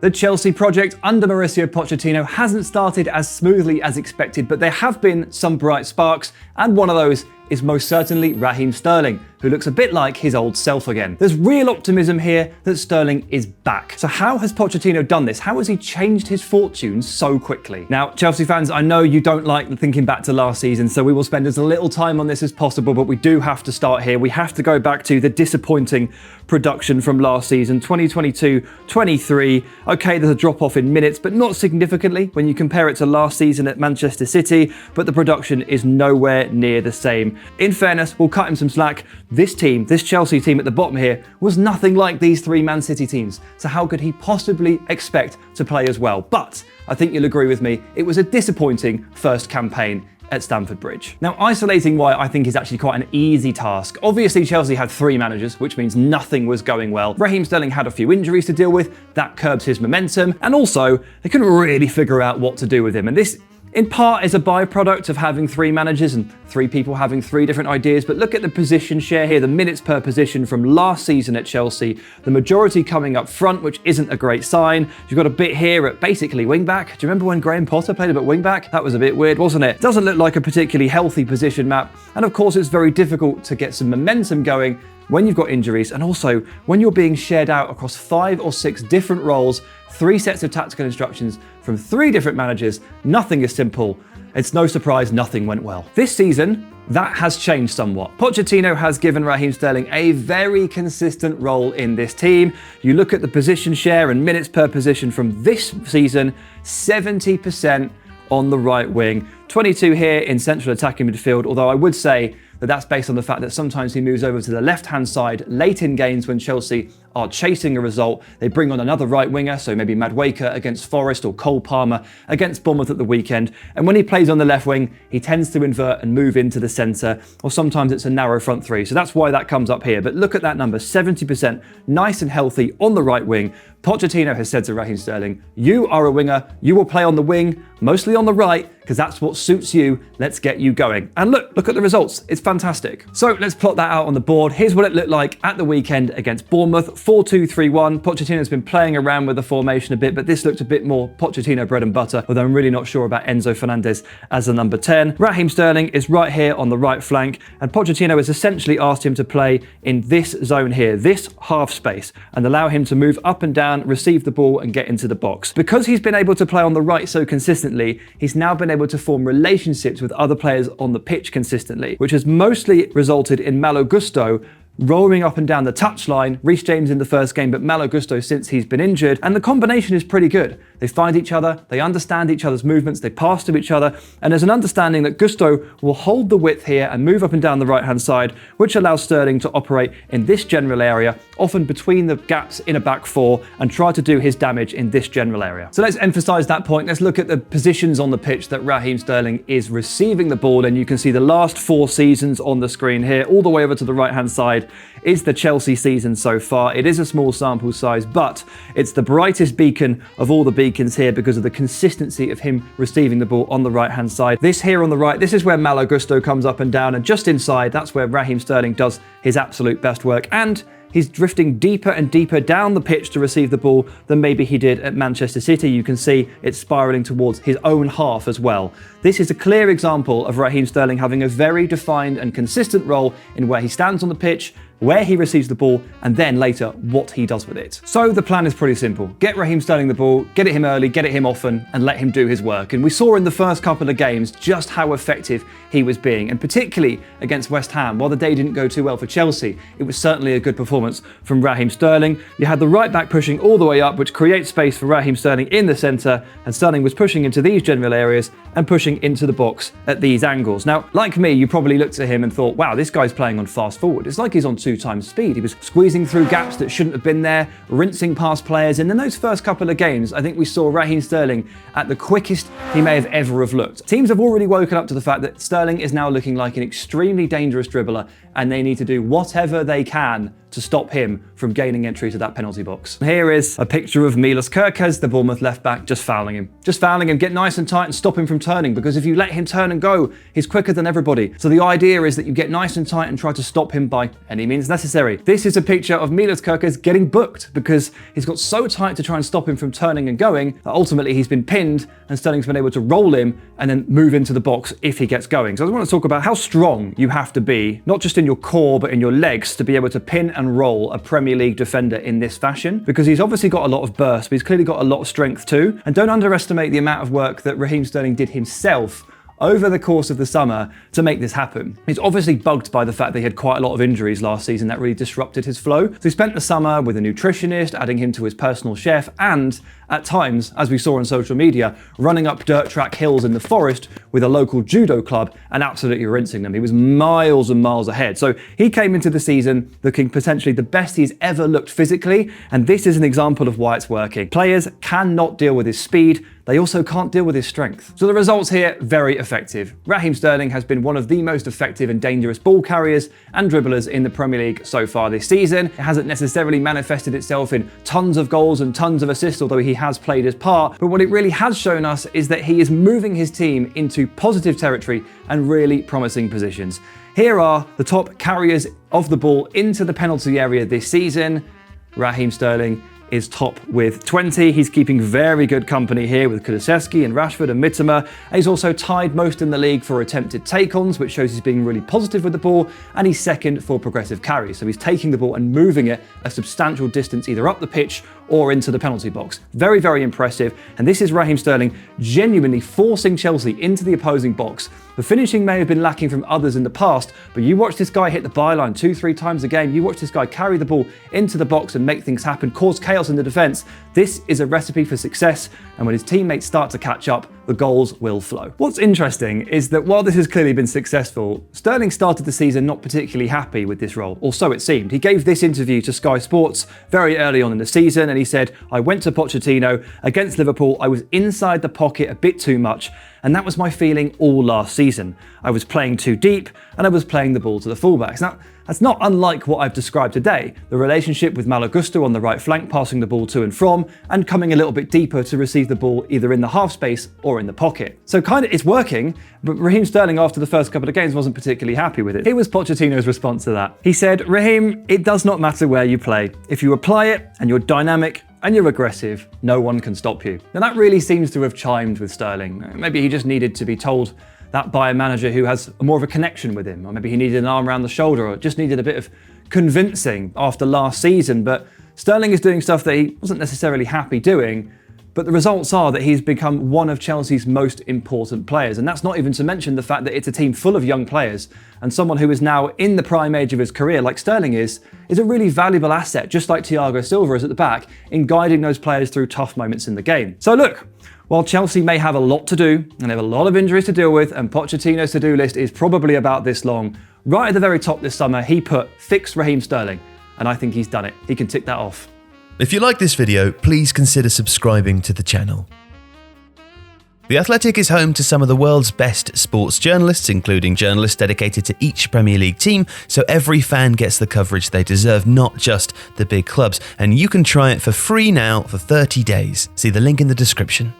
The Chelsea project under Mauricio Pochettino hasn't started as smoothly as expected, but there have been some bright sparks, and one of those is most certainly Raheem Sterling, who looks a bit like his old self again. There's real optimism here that Sterling is back. So how has Pochettino done this? How has he changed his fortunes so quickly? Now, Chelsea fans, I know you don't like thinking back to last season, so we will spend as little time on this as possible, but we do have to start here. We have to go back to the disappointing production from last season, 2022-23. Okay, there's a drop-off in minutes, but not significantly when you compare it to last season at Manchester City, but the production is nowhere near the same. In fairness, we'll cut him some slack. This team, this Chelsea team at the bottom here, was nothing like these three Man City teams. So how could he possibly expect to play as well? But I think you'll agree with me, it was a disappointing first campaign at Stamford Bridge. Now, isolating why I think is actually quite an easy task. Obviously, Chelsea had three managers, which means nothing was going well. Raheem Sterling had a few injuries to deal with, that curbs his momentum, and also, they couldn't really figure out what to do with him. And this, in part, is a byproduct of having three managers and three people having three different ideas, but look at the position share here, the minutes per position from last season at Chelsea, the majority coming up front, which isn't a great sign. You've got a bit here at basically wing-back. Do you remember when Graham Potter played a bit wing-back? That was a bit weird, wasn't it? Doesn't look like a particularly healthy position map, and of course it's very difficult to get some momentum going when you've got injuries, and also when you're being shared out across 5 or 6 different roles, 3 sets of tactical instructions from 3 different managers. Nothing is simple. It's no surprise nothing went well. This season, that has changed somewhat. Pochettino has given Raheem Sterling a very consistent role in this team. You look at the position share and minutes per position from this season, 70% on the right wing, 22 here in central attacking midfield, although I would say that that's based on the fact that sometimes he moves over to the left-hand side late in games when Chelsea are chasing a result. They bring on another right winger, so maybe Madueke against Forest or Cole Palmer against Bournemouth at the weekend. And when he plays on the left wing, he tends to invert and move into the centre, or sometimes it's a narrow front three. So that's why that comes up here. But look at that number, 70%, nice and healthy on the right wing. Pochettino has said to Raheem Sterling, you are a winger, you will play on the wing, mostly on the right, because that's what suits you. Let's get you going. And look at the results. It's fantastic. So let's plot that out on the board. Here's what it looked like at the weekend against Bournemouth, 4-2-3-1. Pochettino's been playing around with the formation a bit, but this looked a bit more Pochettino bread and butter, although I'm really not sure about Enzo Fernandez as the number 10. Raheem Sterling is right here on the right flank, and Pochettino has essentially asked him to play in this zone here, this half space, and allow him to move up and down, receive the ball and get into the box. Because he's been able to play on the right so consistently, he's now been able to form relationships with other players on the pitch consistently, which has mostly resulted in Malo Gusto rolling up and down the touchline. Reece James in the first game, but Malo Gusto since he's been injured, and the combination is pretty good. They find each other, they understand each other's movements, they pass to each other, and there's an understanding that Gusto will hold the width here and move up and down the right-hand side, which allows Sterling to operate in this general area, often between the gaps in a back four, and try to do his damage in this general area. So let's emphasize that point. Let's look at the positions on the pitch that Raheem Sterling is receiving the ball, and you can see the last 4 seasons on the screen here, all the way over to the right-hand side is the Chelsea season so far. It is a small sample size, but it's the brightest beacon of all the beacons here because of the consistency of him receiving the ball on the right-hand side. This here on the right, this is where Malo Gusto comes up and down, and just inside, that's where Raheem Sterling does his absolute best work. And he's drifting deeper and deeper down the pitch to receive the ball than maybe he did at Manchester City. You can see it's spiralling towards his own half as well. This is a clear example of Raheem Sterling having a very defined and consistent role in where he stands on the pitch, where he receives the ball, and then later what he does with it. So the plan is pretty simple. Get Raheem Sterling the ball, get it him early, get it him often, and let him do his work. And we saw in the first couple of games just how effective he was being, and particularly against West Ham. While the day didn't go too well for Chelsea, it was certainly a good performance from Raheem Sterling. You had the right back pushing all the way up, which creates space for Raheem Sterling in the centre, and Sterling was pushing into these general areas and pushing into the box at these angles. Now, like me, you probably looked at him and thought, wow, this guy's playing on fast forward. It's like he's on 2 times speed. He was squeezing through gaps that shouldn't have been there, rinsing past players. And in those first couple of games, I think we saw Raheem Sterling at the quickest he may have ever have looked. Teams have already woken up to the fact that Sterling is now looking like an extremely dangerous dribbler, and they need to do whatever they can to stop him from gaining entry to that penalty box. Here is a picture of Milos Kerkez, the Bournemouth left back, just fouling him. Just fouling him, get nice and tight and stop him from turning, because if you let him turn and go, he's quicker than everybody. So the idea is that you get nice and tight and try to stop him by any means means necessary. This is a picture of Milos Kerkez getting booked because he's got so tight to try and stop him from turning and going that ultimately he's been pinned and Sterling's been able to roll him and then move into the box if he gets going. So I want to talk about how strong you have to be, not just in your core but in your legs, to be able to pin and roll a Premier League defender in this fashion, because he's obviously got a lot of burst, but he's clearly got a lot of strength too. And don't underestimate the amount of work that Raheem Sterling did himself over the course of the summer to make this happen. He's obviously bugged by the fact that he had quite a lot of injuries last season that really disrupted his flow. So he spent the summer with a nutritionist, adding him to his personal chef, and at times, as we saw on social media, running up dirt track hills in the forest with a local judo club and absolutely rinsing them. He was miles and miles ahead. So he came into the season looking potentially the best he's ever looked physically, and this is an example of why it's working. Players cannot deal with his speed, they also can't deal with his strength. So the results here, very effective. Raheem Sterling has been one of the most effective and dangerous ball carriers and dribblers in the Premier League so far this season. It hasn't necessarily manifested itself in tons of goals and tons of assists, although he has played his part. But what it really has shown us is that he is moving his team into positive territory and really promising positions. Here are the top carriers of the ball into the penalty area this season. Raheem Sterling is top with 20. He's keeping very good company here with Kulusevski and Rashford and Mitoma. And he's also tied most in the league for attempted take-ons, which shows he's being really positive with the ball, and he's second for progressive carries. So he's taking the ball and moving it a substantial distance either up the pitch or into the penalty box. Very, very impressive. And this is Raheem Sterling genuinely forcing Chelsea into the opposing box. The finishing may have been lacking from others in the past, but you watch this guy hit the byline 2-3 times a game. You watch this guy carry the ball into the box and make things happen, cause chaos in the defense. This is a recipe for success, and when his teammates start to catch up, the goals will flow. What's interesting is that while this has clearly been successful, Sterling started the season not particularly happy with this role, or so it seemed. He gave this interview to Sky Sports very early on in the season, and he said, "I went to Pochettino against Liverpool. I was inside the pocket a bit too much, and that was my feeling all last season. I was playing too deep, and I was playing the ball to the fullbacks." Now, that's not unlike what I've described today. The relationship with Malo Gusto on the right flank, passing the ball to and from, and coming a little bit deeper to receive the ball either in the half space or in the pocket. So kind of it's working, but Raheem Sterling after the first couple of games wasn't particularly happy with it. Here was Pochettino's response to that. He said, "Raheem, it does not matter where you play. If you apply it and you're dynamic and you're aggressive, no one can stop you." Now that really seems to have chimed with Sterling. Maybe he just needed to be told that by a manager who has more of a connection with him, or maybe he needed an arm around the shoulder, or just needed a bit of convincing after last season. But Sterling is doing stuff that he wasn't necessarily happy doing, but the results are that he's become one of Chelsea's most important players. And that's not even to mention the fact that it's a team full of young players, and someone who is now in the prime age of his career, like Sterling is a really valuable asset, just like Thiago Silva is at the back, in guiding those players through tough moments in the game. So look, while Chelsea may have a lot to do, and they have a lot of injuries to deal with, and Pochettino's to-do list is probably about this long, right at the very top this summer, he put fix Raheem Sterling, and I think he's done it. He can tick that off. If you like this video, please consider subscribing to the channel. The Athletic is home to some of the world's best sports journalists, including journalists dedicated to each Premier League team, so every fan gets the coverage they deserve, not just the big clubs. And you can try it for free now for 30 days. See the link in the description.